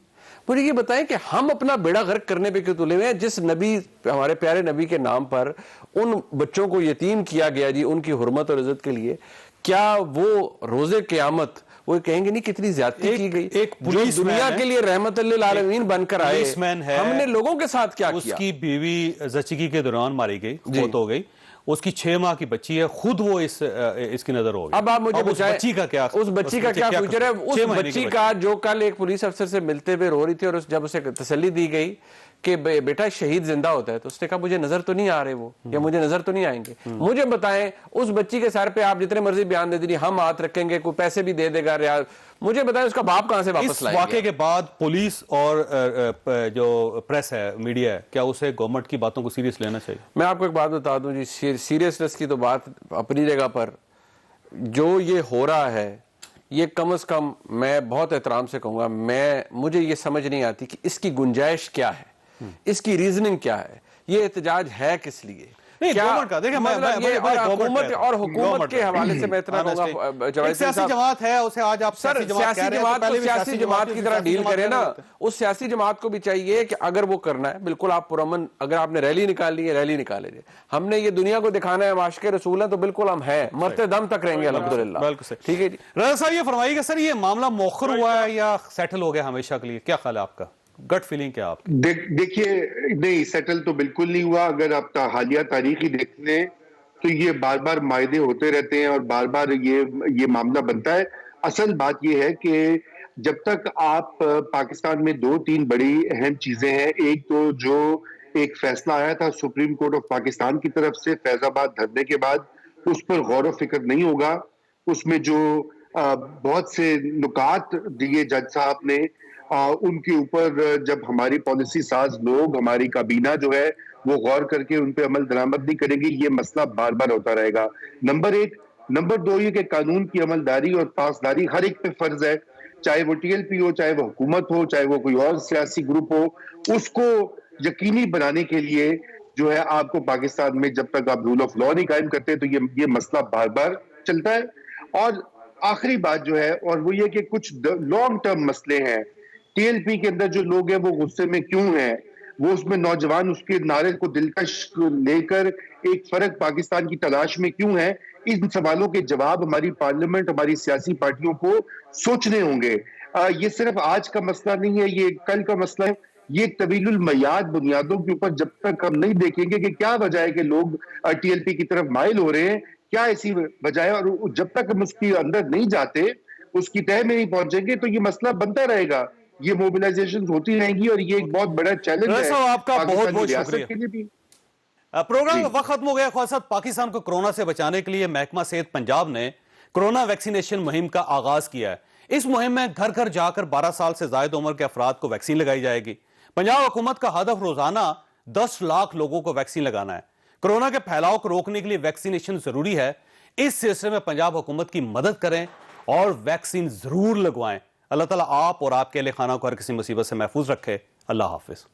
مجھے یہ بتائیں کہ ہم اپنا بیڑا غرق کرنے پہ کیوں تلے ہوئے ہیں؟ جس نبی ہمارے پیارے نبی کے نام پر ان بچوں کو یتیم کیا گیا جی ان کی حرمت اور عزت کے لیے, کیا وہ روزے قیامت وہ کہیں گے نہیں کتنی زیادتی کی گئی؟ ایک پولیس دنیا کے لیے رحمت للعالمین بن کر آئے, ہم نے لوگوں کے ساتھ کیا کیا؟ اس کی بیوی زچگی کے دوران ماری گئی, فوت ہو گئی. اس کی 6 ماہ کی بچی ہے, خود وہ اس کی نظر ہو گئی. اب آپ مجھے بتائیں اس بچی کا کیا فیوچر ہے؟ اس بچی کا جو کل ایک پولیس افسر سے ملتے ہوئے رو رہی تھی اور جب اسے تسلی دی گئی کہ بیٹا شہید زندہ ہوتا ہے تو اس نے کہا مجھے نظر تو نہیں آ رہے وہ, یا مجھے نظر تو نہیں آئیں گے. مجھے بتائیں اس بچی کے سر پہ آپ جتنے مرضی بیان دے دیجیے, ہم ہاتھ رکھیں گے, کوئی پیسے بھی دے دے گا, مجھے بتائیں اس کا باپ کہاں سے واپس لائیں گے؟ اس واقعے کے بعد پولیس اور جو پریس ہے, میڈیا ہے, کیا اسے گورنمنٹ کی باتوں کو سیریس لینا چاہیے؟ میں آپ کو ایک بات بتا دوں جی, سیریسنس کی تو بات اپنی جگہ پر, جو یہ ہو رہا ہے یہ کم از کم میں بہت احترام سے کہوں گا, مجھے یہ سمجھ نہیں آتی کہ اس کی گنجائش کیا ہے, اس کی ریزننگ کیا ہے, یہ احتجاج ہے کس لیے؟ حکومت اور حکومت کے حوالے سے میں اتنا کہوں گا, سیاسی جماعت ہے اسے آج آپ سیاسی جماعت کی طرح ڈیل کریں نا. اس سیاسی جماعت کو بھی چاہیے کہ اگر وہ کرنا ہے بالکل آپ پرامن, اگر آپ نے ریلی نکالنی ہے ریلی نکالے جائے. ہم نے یہ دنیا کو دکھانا ہے عاشق رسول ہیں تو بالکل ہم ہیں, مرتے دم تک رہیں گے الحمدللہ. بالکل ٹھیک ہے جی. رضا صاحب یہ فرمائیے گا سر, یہ معاملہ مؤخر ہوا ہے یا سیٹل ہو گیا ہمیشہ کے لیے؟ کیا خیال ہے آپ کا, گٹ فیلنگ کیا آپ کی؟ دیکھیے نہیں, سیٹل تو بالکل نہیں ہوا. اگر آپ حالیہ تاریخی دیکھ لیں تو یہ بار بار معاہدے ہوتے رہتے ہیں اور بار بار یہ معاملہ بنتا ہے. اصل بات یہ ہے کہ جب تک آپ پاکستان میں 2-3 بڑی اہم چیزیں ہیں. ایک تو جو ایک فیصلہ آیا تھا سپریم کورٹ آف پاکستان کی طرف سے فیض آباد دھرنے کے بعد, اس پر غور و فکر نہیں ہوگا. اس میں جو بہت سے نکات دیے جج صاحب نے, ان کے اوپر جب ہماری پالیسی ساز لوگ, ہماری کابینہ جو ہے وہ غور کر کے ان پہ عمل درآمد نہیں کریں گے, یہ مسئلہ بار بار ہوتا رہے گا. نمبر 1. نمبر 2 یہ کہ قانون کی عملداری اور پاسداری ہر ایک پہ فرض ہے, چاہے وہ ٹی ایل پی ہو, چاہے وہ حکومت ہو, چاہے وہ کوئی اور سیاسی گروپ ہو. اس کو یقینی بنانے کے لیے جو ہے آپ کو پاکستان میں جب تک آپ رول آف لا نہیں قائم کرتے تو یہ مسئلہ بار بار چلتا ہے. اور آخری بات جو ہے اور وہ یہ کہ کچھ لانگ ٹرم مسئلے ہیں. ٹی ایل پی کے اندر جو لوگ ہیں وہ غصے میں کیوں ہیں, وہ اس میں نوجوان اس کے نعرے کو دلکش لے کر ایک فرق پاکستان کی تلاش میں کیوں ہیں, ان سوالوں کے جواب ہماری پارلیمنٹ, ہماری سیاسی پارٹیوں کو سوچنے ہوں گے. یہ صرف آج کا مسئلہ نہیں ہے, یہ کل کا مسئلہ ہے. یہ طویل المیاد بنیادوں کے اوپر جب تک ہم نہیں دیکھیں گے کہ کیا وجہ ہے کہ لوگ ٹی ایل پی کی طرف مائل ہو رہے ہیں, کیا ایسی وجہ ہے؟ اور جب تک ہم اس کے اندر نہیں جاتے، اس کی تہہ میں نہیں پہنچیں گے، تو یہ مسئلہ بنتا رہے گا، یہ موبلائزیشن ہوتی رہیں گی، اور یہ ایک بہت بڑا چیلنج ہے آپ کا بہت پاکستان بہت کی ریاست شکریہ کے لیے بھی۔ پروگرام کا وقت ختم ہو گیا۔ خواصد پاکستان کو کرونا سے بچانے کے لیے محکمہ صحت پنجاب نے کرونا ویکسینیشن مہم کا آغاز کیا ہے۔ اس مہم میں گھر گھر جا کر 12 سال سے زائد عمر کے افراد کو ویکسین لگائی جائے گی۔ پنجاب حکومت کا ہدف روزانہ 10 لاکھ لوگوں کو ویکسین لگانا ہے۔ کرونا کے پھیلاؤ کو روکنے کے لیے ویکسینیشن ضروری ہے۔ اس سلسلے میں پنجاب حکومت کی مدد کریں اور ویکسین ضرور لگوائیں۔ اللہ تعالیٰ آپ اور آپ کے اہل خانہ کو ہر کسی مصیبت سے محفوظ رکھے۔ اللہ حافظ۔